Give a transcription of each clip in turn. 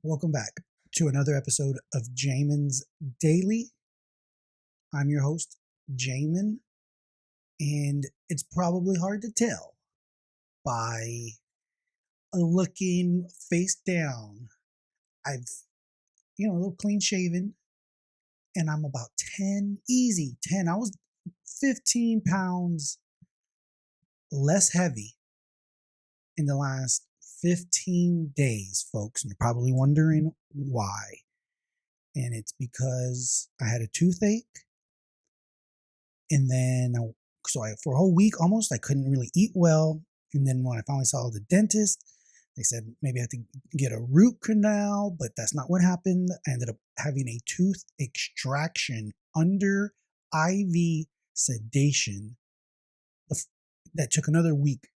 Welcome back to another episode of Jamin's Daily. I'm your host, Jamin, and it's probably hard to tell by looking face down. I've, a little clean shaven, and I'm about 10, easy 10. I was 15 pounds less heavy in the last 15 days, folks. And you're probably wondering why. And it's because I had a toothache. And then, for a whole week almost, I couldn't really eat well. And then when I finally saw the dentist, they said maybe I had to get a root canal, but that's not what happened. I ended up having a tooth extraction under IV sedation that took another week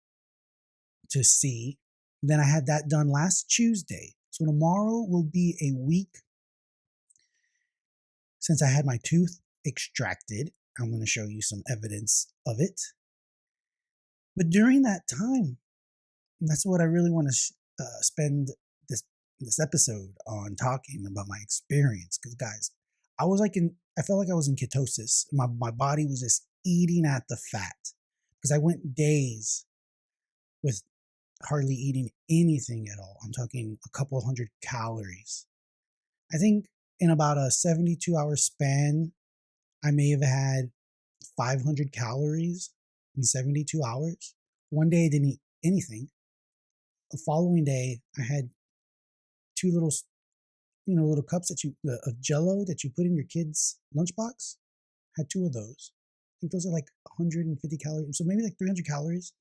to see. Then I had that done last Tuesday. So tomorrow will be a week since I had my tooth extracted. I'm going to show you some evidence of it. But during that time, and that's what I really want to spend this episode on, talking about my experience. Because guys, I felt like I was in ketosis. My body was just eating at the fat because I went days with hardly eating anything at all. I'm talking a couple hundred calories. I think in about a 72-hour span, I may have had 500 calories in 72 hours. One day I didn't eat anything. The following day I had two little cups of Jello that you put in your kid's lunchbox. I had two of those. I think those are like 150 calories, so maybe like 300 calories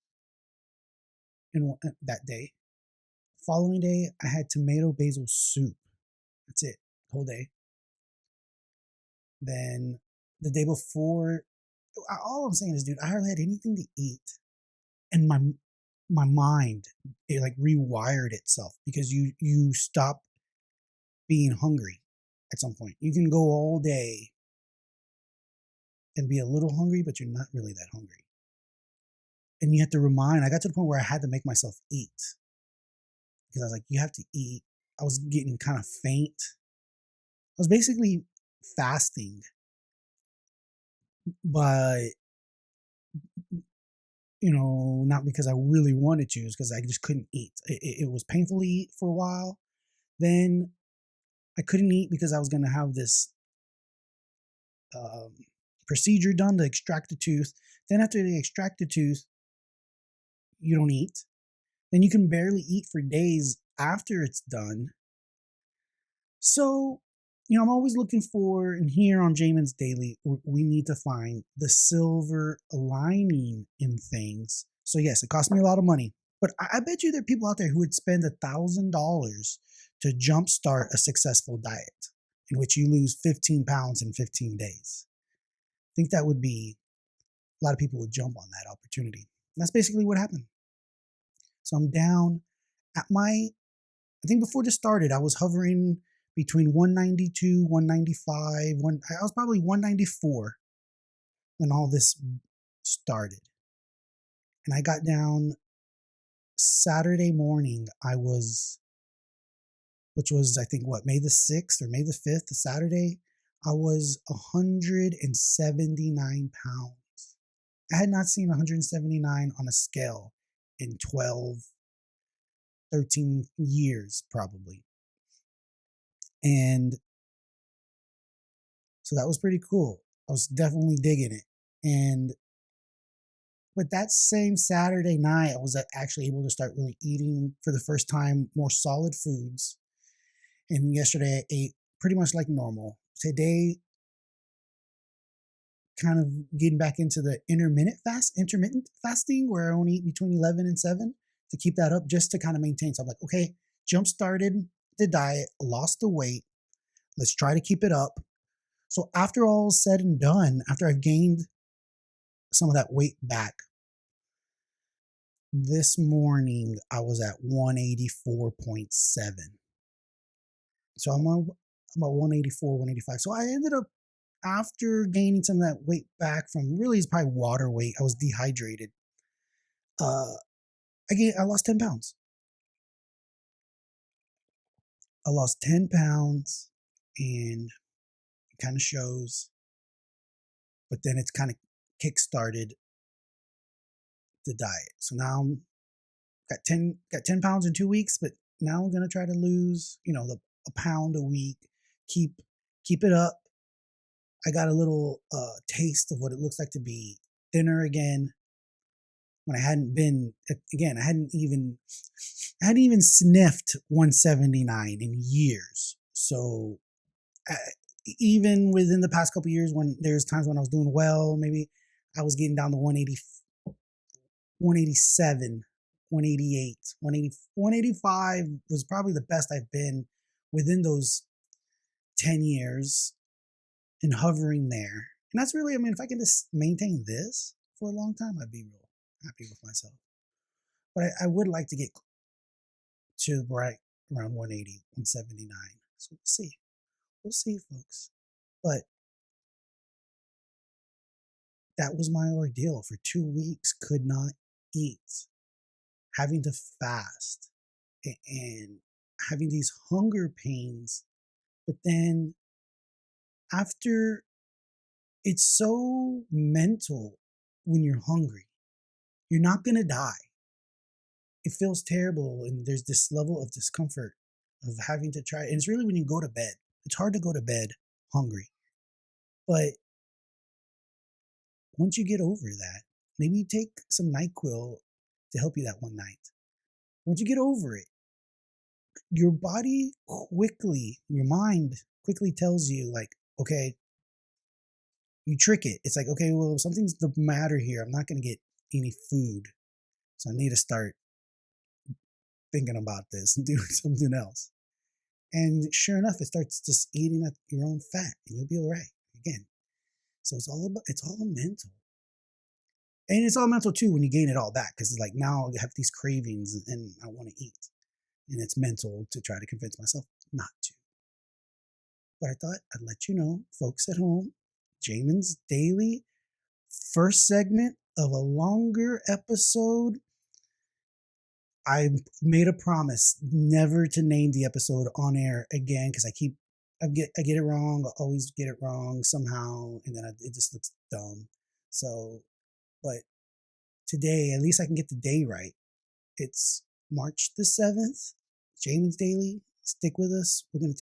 in that day. Following day I had tomato basil soup. That's it, whole day. Then the day before, all I'm saying is, dude, I hardly had anything to eat. And my mind, it like rewired itself, because you stop being hungry at some point. You can go all day and be a little hungry, but you're not really that hungry. And you have to I got to the point where I had to make myself eat, because I was like, you have to eat. I was getting kind of faint. I was basically fasting, but not because I really wanted to, it's because I just couldn't eat. It was painful to eat for a while. Then I couldn't eat because I was going to have this procedure done to extract the tooth. Then after they extract the tooth, you don't eat. Then you can barely eat for days after it's done. So, I'm always looking for, and here on Jamin's Daily, we need to find the silver lining in things. So yes, it cost me a lot of money, but I bet you there are people out there who would spend $1,000 to jumpstart a successful diet in which you lose 15 pounds in 15 days. I think that would be, a lot of people would jump on that opportunity. And that's basically what happened. So I'm down at I think before this started, I was hovering between 192, 195, I was probably 194 when all this started. And I got down Saturday morning. Which was, I think, May the 6th or May the 5th, the Saturday, I was 179 pounds. I had not seen 179 on a scale in 12, 13 years, probably. And so that was pretty cool. I was definitely digging it. But that same Saturday night, I was actually able to start really eating for the first time more solid foods. And yesterday I ate pretty much like normal. Today, kind of getting back into the intermittent fasting, where I only eat between 11 and 7 to keep that up, just to kind of maintain. So I'm like, okay, jump started the diet, lost the weight. Let's try to keep it up. So after all is said and done, after I've gained some of that weight back, this morning I was at 184.7. So I'm about 184, 185. So I ended up, after gaining some of that weight back from, really it's probably water weight, I was dehydrated. I lost 10 pounds. I lost 10 pounds and it kind of shows, but then it's kind of kick-started the diet. So now I'm got 10 pounds in 2 weeks, but now I'm gonna try to lose, a pound a week. Keep it up. I got a little taste of what it looks like to be thinner again. When I hadn't been again, I hadn't even sniffed 179 in years. So uh, even within the past couple years, when there's times when I was doing well, maybe I was getting down to 180, 187, 188, 180, 185 was probably the best I've been within those 10 years and hovering there. And that's really, I mean, if I can just maintain this for a long time, I'd be real happy with myself. But I would like to get to right around 180, 179. So we'll see. We'll see, folks. But that was my ordeal for 2 weeks. Could not eat, having to fast, and having these hunger pains. But then after, it's so mental when you're hungry. You're not going to die. It feels terrible, and there's this level of discomfort of having to try. And it's really when you go to bed. It's hard to go to bed hungry. But once you get over that, maybe you take some NyQuil to help you that one night. Once you get over it, your body quickly, your mind quickly tells you, like, okay, you trick it. It's like, okay, well, something's the matter here. I'm not going to get any food. So I need to start thinking about this and doing something else. And sure enough, it starts just eating at your own fat, and you'll be all right again. So it's all mental. And it's all mental too when you gain it all back, because it's like now I have these cravings and I want to eat. And it's mental to try to convince myself not to. But I thought I'd let you know, folks at home, Jamin's Daily, first segment of a longer episode. I made a promise never to name the episode on air again, because I get it wrong. I always get it wrong somehow, and then it just looks dumb. So, but today, at least I can get the day right. It's March the 7th. Jamin's Daily. Stick with us. We're going to